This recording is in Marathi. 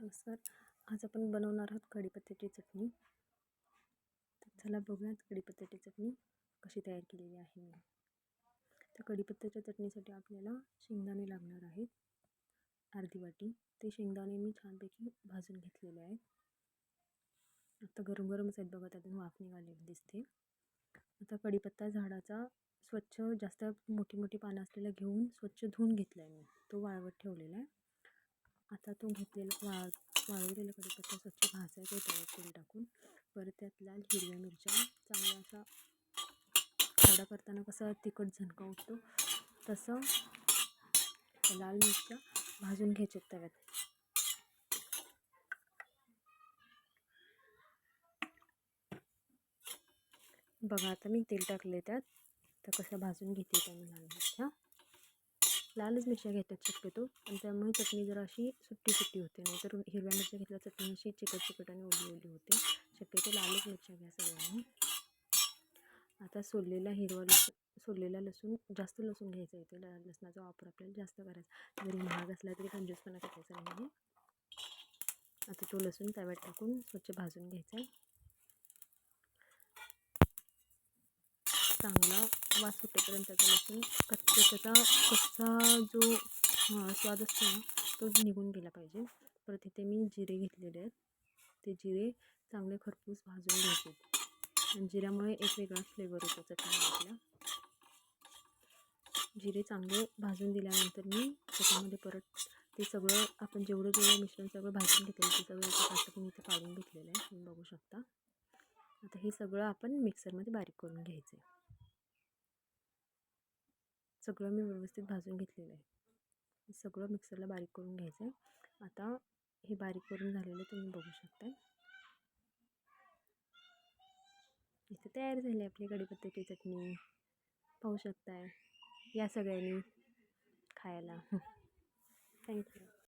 नमस्कार. आज आपण बनवणार आहोत कढीपत्त्याची चटणी. तर चला बघूयात कढीपत्त्याची चटणी कशी तयार केलेली आहे मी. तर कढीपत्त्याच्या चटणीसाठी आपल्याला शेंगदाणे लागणार आहेत अर्धी वाटी. ते शेंगदाणे मी छानपैकी भाजून घेतलेले आहेत. आता गरम गरमच आहेत बघा, त्यातून वाफ निघालेली दिसते. आता कढीपत्ता झाडाचा स्वच्छ जास्त मोठी मोठी पानं असलेला घेऊन स्वच्छ धुवून घेतला आहे मी. तो वाळवत ठेवलेला आहे. आता तो घेतलेला वाळवलेला कढीपत्ता स्वच्छ भाजायचा तव्यात तेल टाकून. परत त्यात लाल हिरव्या मिरच्या चांगला असा खरडा करताना कसा तिखट झणका उठतो तसं लाल मिरच्या भाजून घ्यायच्या तव्यात. बघा आता मी तेल टाकले त्यात, तर कसं भाजून घेते त्या मी लाल मिरच्या. लालच मिरच्या घेतात शक्यतो, आणि त्यामुळे चटणी जरा अशी सुट्टी सुट्टी होते. नाहीतर हिरव्या मिरच्या घेतल्या चटणी अशी चिकट चिकट आणि ओली ओली होते. शक्यतो लालच मिरच्या घ्या सगळ्यांनी. आता सोललेला लसूण, जास्त लसूण घ्यायचा इथे. लसणाचा वापर आपल्याला जास्त करायचा. जरी महाग असला तरी कंजूसपणा करायचा नाही. आता तो लसूण तव्यात टाकून स्वच्छ भाजून घ्यायचा. चांगला वास सुटेपर्यंत त्याचा लसूण त्याचा कच्चा जो स्वाद असतो ना तो निघून गेला पाहिजे. परत इथे मी जिरे घेतलेले आहेत. ते जिरे चांगले खरपूस भाजून घ्यायचे. आणि जिऱ्यामुळे एक वेगळा फ्लेवर येतो चटणीला आपल्या. जिरे चांगले भाजून दिल्यानंतर मी त्याच्यामध्ये परत ते सगळं आपण जेवढं मिश्रण सगळं भाजून घेतलेलं ते सगळं एका ताटातून इथे काढून घेतलेलं आहे, तुम्ही बघू शकता. आता हे सगळं आपण मिक्सरमध्ये बारीक करून घ्यायचं आहे. सगळं मी व्यवस्थित भाजून घेतलेलं आहे. सगळं मिक्सरला बारीक करून घ्यायचं आहे. आता हे बारीक करून झालेलं तुम्ही बघू शकता. इथे तयार झाली आपली कढीपत्त्याची चटणी, पाहू शकताय. या सगळ्यांनी खायला. थँक्यू.